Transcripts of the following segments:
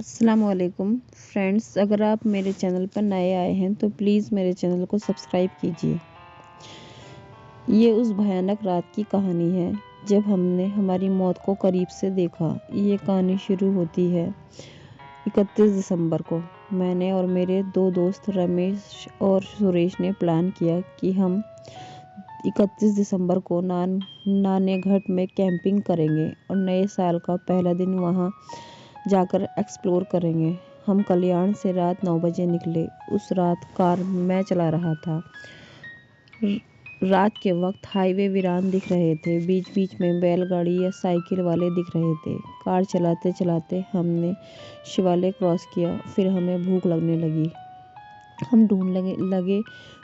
अस्सलामुअलैकुम फ्रेंड्स, अगर आप मेरे चैनल पर नए आए हैं तो प्लीज़ मेरे चैनल को सब्सक्राइब कीजिए। ये उस भयानक रात की कहानी है जब हमने हमारी मौत को करीब से देखा। ये कहानी शुरू होती है 31 दिसंबर को। मैंने और मेरे दो दोस्त रमेश और सुरेश ने प्लान किया कि हम 31 दिसंबर को नानेघाट में कैंपिंग करेंगे और नए साल का पहला दिन वहाँ जाकर एक्सप्लोर करेंगे। हम कल्याण से रात 9 बजे निकले। उस रात कार मैं चला रहा था। रात के वक्त हाईवे वीरान दिख रहे थे। बीच बीच में बैलगाड़ी या साइकिल वाले दिख रहे थे। कार चलाते चलाते हमने शिवालय क्रॉस किया। फिर हमें भूख लगने लगी। हम ढूंढने लगे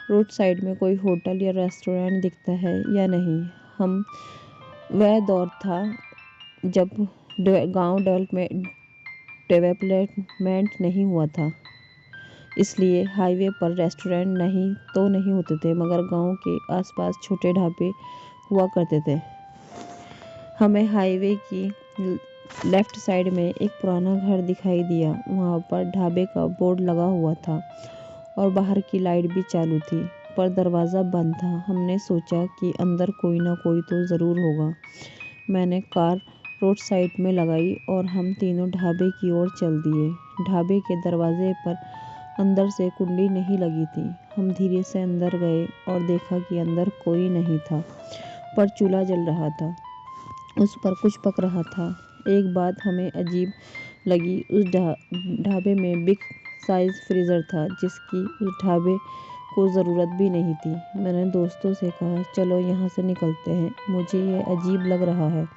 रोड साइड में कोई होटल या रेस्टोरेंट दिखता है या नहीं। वह दौर था जब गांव डेवलपमेंट नहीं हुआ था, इसलिए हाईवे पर रेस्टोरेंट नहीं होते थे, मगर गांव के आसपास छोटे ढाबे हुआ करते थे। हमें हाईवे की लेफ्ट साइड में एक पुराना घर दिखाई दिया। वहां पर ढाबे का बोर्ड लगा हुआ था और बाहर की लाइट भी चालू थी, पर दरवाज़ा बंद था। हमने सोचा कि अंदर कोई ना कोई तो ज़रूर होगा। मैंने कार रोड साइड में लगाई और हम तीनों ढाबे की ओर चल दिए। ढाबे के दरवाजे पर अंदर से कुंडी नहीं लगी थी। हम धीरे से अंदर गए और देखा कि अंदर कोई नहीं था, पर चूल्हा जल रहा था। उस पर कुछ पक रहा था। एक बात हमें अजीब लगी, उस ढाबे में बिग साइज फ्रीज़र था, जिसकी उस ढाबे को ज़रूरत भी नहीं थी। मैंने दोस्तों से कहा, चलो यहाँ से निकलते हैं, मुझे ये अजीब लग रहा है,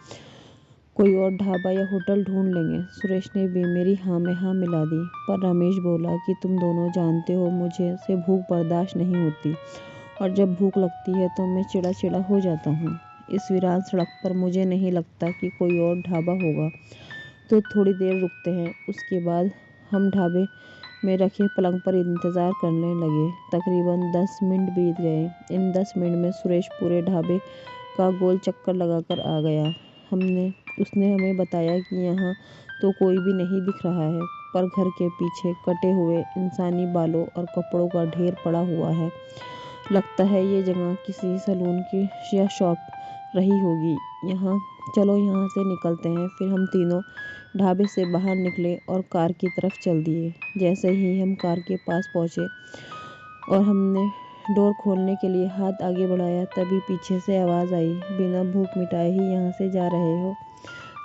कोई और ढाबा या होटल ढूंढ लेंगे। सुरेश ने भी मेरी हाँ में हाँ मिला दी, पर रमेश बोला कि तुम दोनों जानते हो मुझे से भूख बर्दाश्त नहीं होती, और जब भूख लगती है तो मैं चिड़ा हो जाता हूँ। इस वीरान सड़क पर मुझे नहीं लगता कि कोई और ढाबा होगा, तो थोड़ी देर रुकते हैं। उसके बाद हम ढाबे में रखे पलंग पर इंतज़ार करने लगे। तकरीबन 10 मिनट बीत गए। इन 10 मिनट में सुरेश पूरे ढाबे का गोल चक्कर लगाकर आ गया। उसने हमें बताया कि यहाँ तो कोई भी नहीं दिख रहा है, पर घर के पीछे कटे हुए इंसानी बालों और कपड़ों का ढेर पड़ा हुआ है। लगता है ये जगह किसी सैलून की या शॉप रही होगी। चलो यहाँ से निकलते हैं। फिर हम तीनों ढाबे से बाहर निकले और कार की तरफ चल दिए। जैसे ही हम कार के पास पहुँचे और हमने डोर खोलने के लिए हाथ आगे बढ़ाया, तभी पीछे से आवाज़ आई, बिना भूख मिटाए ही यहाँ से जा रहे हो?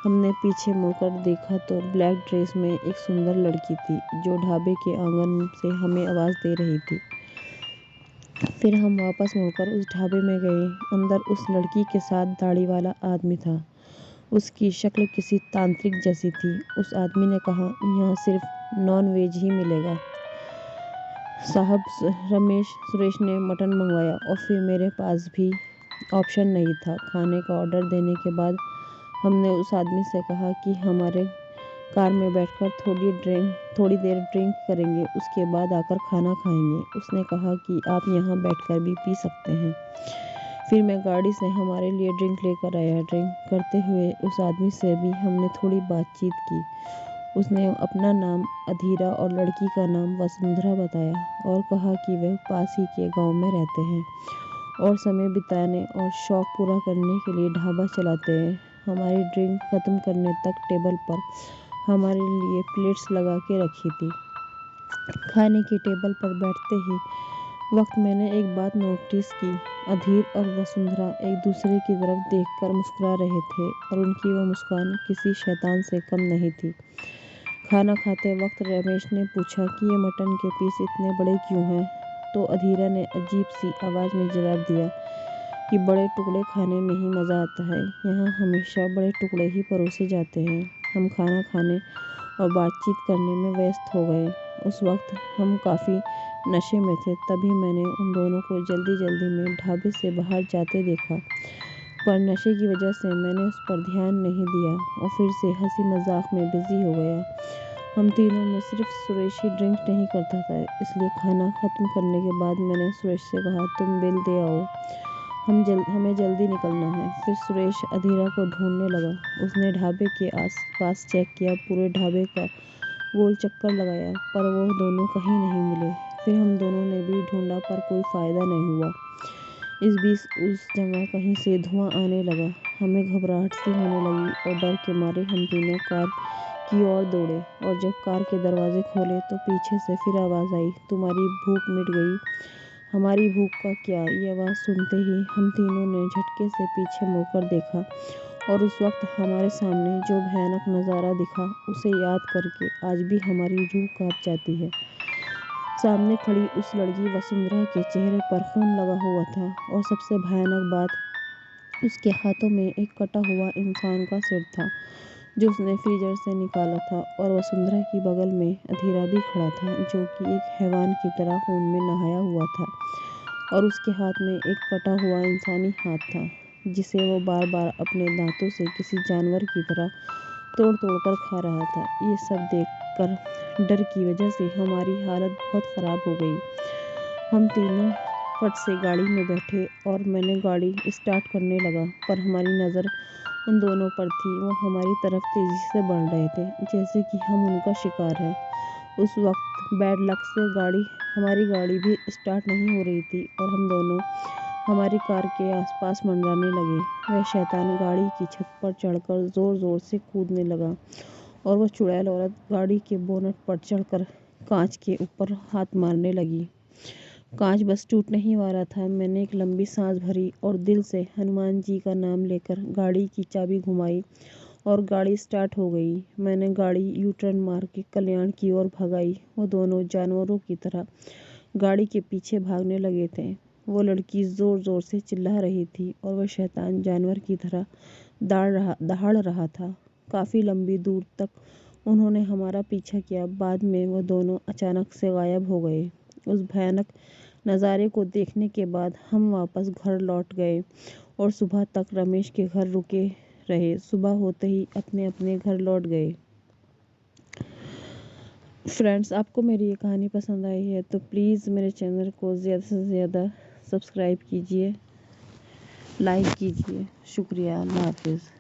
हमने पीछे मुड़कर देखा तो ब्लैक ड्रेस में एक सुंदर लड़की थी, जो ढाबे के आंगन से हमें आवाज़ दे रही थी। फिर हम वापस मुड़कर उस ढाबे में गए। अंदर उस लड़की के साथ दाढ़ी वाला आदमी था। उसकी शक्ल किसी तांत्रिक जैसी थी। उस आदमी ने कहा, यहाँ सिर्फ नॉन वेज ही मिलेगा साहब। सुरेश ने मटन मंगवाया और फिर मेरे पास भी ऑप्शन नहीं था। खाने का ऑर्डर देने के बाद हमने उस आदमी से कहा कि हमारे कार में बैठकर थोड़ी देर ड्रिंक करेंगे, उसके बाद आकर खाना खाएंगे। उसने कहा कि आप यहाँ बैठकर भी पी सकते हैं। फिर मैं गाड़ी से हमारे लिए ड्रिंक लेकर आया। ड्रिंक करते हुए उस आदमी से भी हमने थोड़ी बातचीत की। उसने अपना नाम अधीरा और लड़की का नाम वसुंधरा बताया और कहा कि वह पास ही के गांव में रहते हैं और समय बिताने और शौक पूरा करने के लिए ढाबा चलाते हैं। हमारी ड्रिंक ख़त्म करने तक टेबल पर हमारे लिए प्लेट्स लगा के रखी थी। खाने की टेबल पर बैठते ही वक्त मैंने एक बात नोटिस की। अधीर और वसुंधरा एक दूसरे की तरफ देखकर मुस्कुरा रहे थे और उनकी वो मुस्कान किसी शैतान से कम नहीं थी। खाना खाते वक्त रमेश ने पूछा कि ये मटन के पीस इतने बड़े क्यों हैं? तो अधीरा ने अजीब सी आवाज़ में जवाब दिया कि बड़े टुकड़े खाने में ही मज़ा आता है, यहाँ हमेशा बड़े टुकड़े ही परोसे जाते हैं। हम खाना खाने और बातचीत करने में व्यस्त हो गए। उस वक्त हम काफ़ी नशे में थे। तभी मैंने उन दोनों को जल्दी में ढाबे से बाहर जाते देखा, पर नशे की वजह से मैंने उस पर ध्यान नहीं दिया और फिर से हंसी मजाक में बिजी हो गया। हम तीनों में सिर्फ सुरेश ही ड्रिंक नहीं करता था, इसलिए खाना ख़त्म करने के बाद मैंने सुरेश से कहा, तुम बिल दे आओ, हमें जल्दी निकलना है। फिर सुरेश अधीरा को ढूंढने लगा। उसने ढाबे के आस पास चेक किया। पूरे ढाबे का गोल चक्कर लगाया पर वो दोनों कहीं नहीं मिले। फिर हम दोनों ने भी ढूंढा पर कोई फायदा नहीं हुआ। इस बीच उस जगह कहीं से धुआं आने लगा। हमें घबराहट सी होने लगी और डर के मारे हम तीनों कार की ओर दौड़े और जब कार के दरवाजे खोले तो पीछे से फिर आवाज़ आई, तुम्हारी भूख मिट गई। हमारी भूख का क्या? ये आवाज़ सुनते ही हम तीनों ने झटके से पीछे मुड़कर देखा और उस वक्त हमारे सामने जो भयानक नज़ारा दिखा उसे याद करके आज भी हमारी रूह कांप जाती है। सामने खड़ी उस लड़की वसुंधरा के चेहरे पर खून लगा हुआ था और सबसे भयानक बात, उसके हाथों में एक कटा हुआ इंसान का सिर था जो उसने फ्रीजर से निकाला था और वसुंधरा की बगल में अधीरा भी खड़ा था जो कि एक हैवान की तरह खून में नहाया हुआ था और उसके हाथ में एक कटा हुआ इंसानी हाथ था जिसे वो बार बार अपने दांतों से किसी जानवर की तरह तोड़ तोड़ कर खा रहा था। ये सब देखकर डर की वजह से हमारी हालत बहुत ख़राब हो गई। हम तीनों फट से गाड़ी में बैठे और मैंने गाड़ी स्टार्ट करने लगा पर हमारी नज़र उन दोनों पर थी। वो हमारी तरफ तेज़ी से बढ़ रहे थे जैसे कि हम उनका शिकार है। उस वक्त बैड लक से हमारी गाड़ी भी स्टार्ट नहीं हो रही थी और हम दोनों हमारी कार के आसपास मंडराने लगे। वह शैतान गाड़ी की छत पर चढ़कर ज़ोर ज़ोर से कूदने लगा और वह चुड़ैल औरत गाड़ी के बोनट पर चढ़कर कांच के ऊपर हाथ मारने लगी। कांच बस टूटने ही वाला था। मैंने एक लंबी सांस भरी और दिल से हनुमान जी का नाम लेकर गाड़ी की चाबी घुमाई और गाड़ी स्टार्ट हो गई। मैंने गाड़ी यू टर्न मार के कल्याण की ओर भगाई। वो दोनों जानवरों की तरह गाड़ी के पीछे भागने लगे थे। वो लड़की ज़ोर ज़ोर से चिल्ला रही थी और वह शैतान जानवर की तरह दहाड़ रहा था। काफ़ी लंबी दूर तक उन्होंने हमारा पीछा किया। बाद में वो दोनों अचानक से गायब हो गए। उस भयानक नज़ारे को देखने के बाद हम वापस घर लौट गए और सुबह तक रमेश के घर रुके रहे। सुबह होते ही अपने अपने घर लौट गए। फ्रेंड्स, आपको मेरी ये कहानी पसंद आई है तो प्लीज़ मेरे चैनल को ज़्यादा से ज़्यादा सब्सक्राइब कीजिए, लाइक कीजिए। शुक्रिया। अल्लाह हाफिज़।